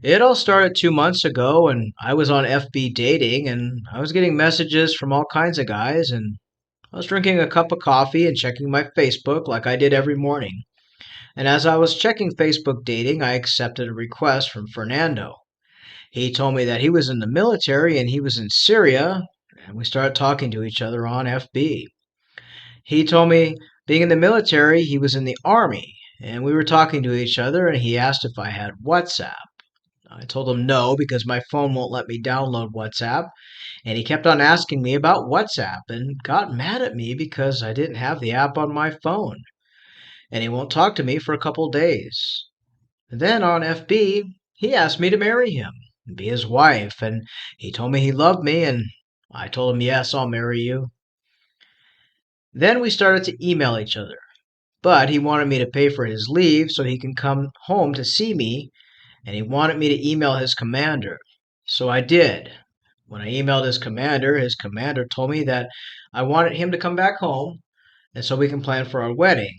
It all started 2 months ago, and I was on FB dating, and I was getting messages from all kinds of guys, and I was drinking a cup of coffee and checking my Facebook like I did every morning. And as I was checking Facebook dating, I accepted a request from Fernando. He told me that he was in the military and he was in Syria, and we started talking to each other on FB. He told me being in the military, he was in the army, and we were talking to each other, and he asked if I had WhatsApp. I told him no because my phone won't let me download WhatsApp, and he kept on asking me about WhatsApp and got mad at me because I didn't have the app on my phone, and he won't talk to me for a couple days. Then on FB, he asked me to marry him and be his wife, and he told me he loved me, and I told him, yes, I'll marry you. Then we started to email each other, but he wanted me to pay for his leave so he can come home to see me, and he wanted me to email his commander. So I did. When I emailed his commander told me that I wanted him to come back home and so we can plan for our wedding.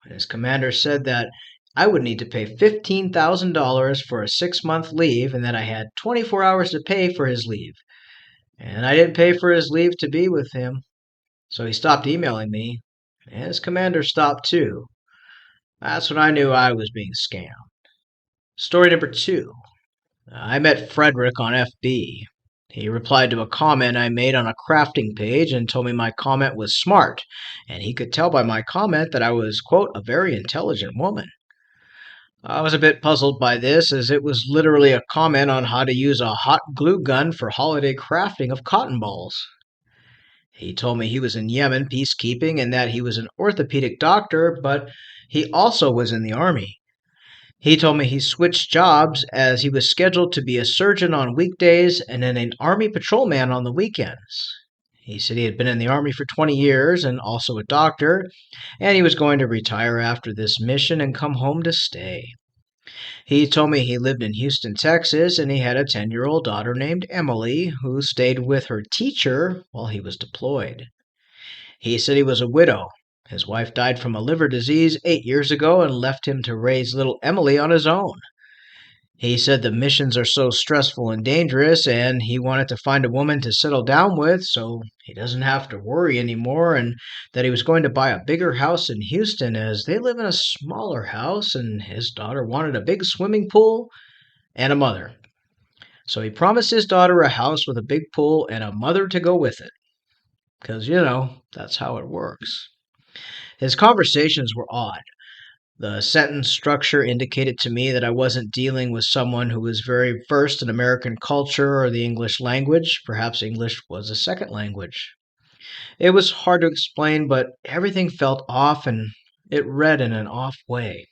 And his commander said that I would need to pay $15,000 for a 6 month leave and that I had 24 hours to pay for his leave. And I didn't pay for his leave to be with him. So he stopped emailing me, and his commander stopped too. That's when I knew I was being scammed. Story number two. I met Frederick on FB. He replied to a comment I made on a crafting page and told me my comment was smart, and he could tell by my comment that I was, quote, a very intelligent woman. I was a bit puzzled by this, as it was literally a comment on how to use a hot glue gun for holiday crafting of cotton balls. He told me he was in Yemen peacekeeping and that he was an orthopedic doctor, but he also was in the army. He told me he switched jobs as he was scheduled to be a surgeon on weekdays and then an army patrolman on the weekends. He said he had been in the army for 20 years and also a doctor, and he was going to retire after this mission and come home to stay. He told me he lived in Houston, Texas, and he had a 10-year-old daughter named Emily who stayed with her teacher while he was deployed. He said he was a widow. His wife died from a liver disease 8 years ago and left him to raise little Emily on his own. He said the missions are so stressful and dangerous, and he wanted to find a woman to settle down with so he doesn't have to worry anymore, and that he was going to buy a bigger house in Houston as they live in a smaller house, and his daughter wanted a big swimming pool and a mother. So he promised his daughter a house with a big pool and a mother to go with it. Because, that's how it works. His conversations were odd. The sentence structure indicated to me that I wasn't dealing with someone who was very versed in American culture or the English language. Perhaps English was a second language. It was hard to explain, but everything felt off and it read in an off way.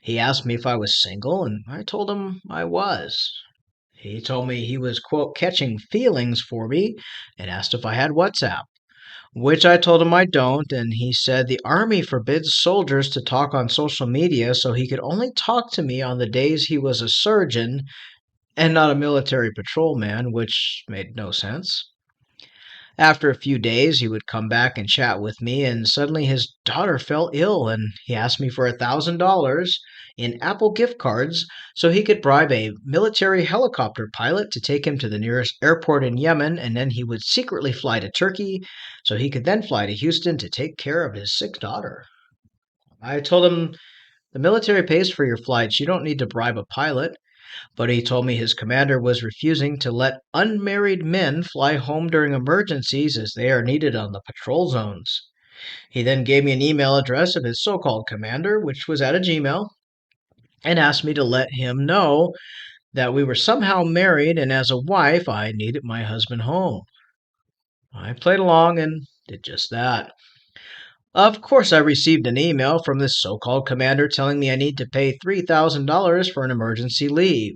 He asked me if I was single, and I told him I was. He told me he was, quote, catching feelings for me and asked if I had WhatsApp, which I told him I don't, and he said the Army forbids soldiers to talk on social media, so he could only talk to me on the days he was a surgeon and not a military patrolman, which made no sense. After a few days, he would come back and chat with me, and suddenly his daughter fell ill, and he asked me for $1,000 in Apple gift cards so he could bribe a military helicopter pilot to take him to the nearest airport in Yemen, and then he would secretly fly to Turkey so he could then fly to Houston to take care of his sick daughter. I told him the military pays for your flights. You don't need to bribe a pilot. But he told me his commander was refusing to let unmarried men fly home during emergencies as they are needed on the patrol zones. He then gave me an email address of his so called commander, which was at a Gmail, and asked me to let him know that we were somehow married and as a wife I needed my husband home. I played along and did just that. Of course, I received an email from this so called commander telling me I need to pay $3,000 for an emergency leave.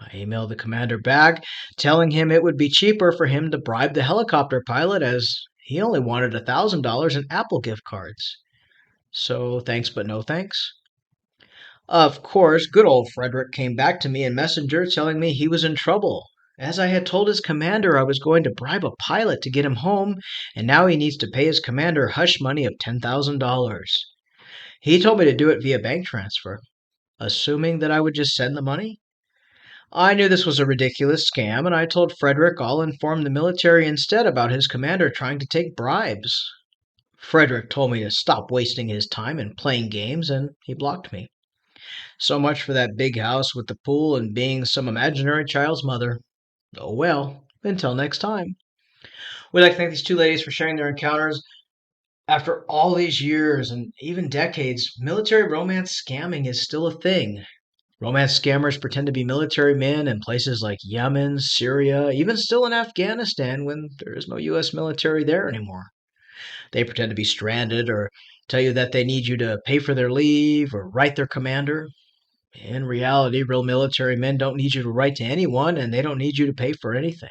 I emailed the commander back, telling him it would be cheaper for him to bribe the helicopter pilot as he only wanted $1,000 in Apple gift cards. So thanks but no thanks. Of course, good old Frederick came back to me in Messenger telling me he was in trouble, as I had told his commander I was going to bribe a pilot to get him home, and now he needs to pay his commander hush money of $10,000. He told me to do it via bank transfer, assuming that I would just send the money. I knew this was a ridiculous scam, and I told Frederick I'll inform the military instead about his commander trying to take bribes. Frederick told me to stop wasting his time and playing games, and he blocked me. So much for that big house with the pool and being some imaginary child's mother. Oh well, until next time. We'd like to thank these two ladies for sharing their encounters. After all these years and even decades, military romance scamming is still a thing. Romance scammers pretend to be military men in places like Yemen, Syria, even still in Afghanistan when there is no U.S. military there anymore. They pretend to be stranded or tell you that they need you to pay for their leave or write their commander. In reality, real military men don't need you to write to anyone and they don't need you to pay for anything.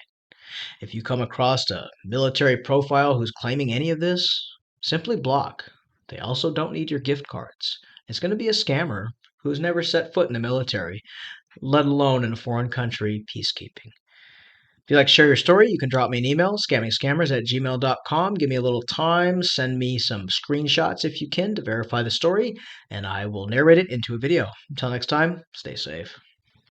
If you come across a military profile who's claiming any of this, simply block. They also don't need your gift cards. It's going to be a scammer who's never set foot in the military, let alone in a foreign country peacekeeping. If you'd like to share your story, you can drop me an email, scammingscammers@gmail.com. Give me a little time, send me some screenshots if you can to verify the story, and I will narrate it into a video. Until next time, stay safe.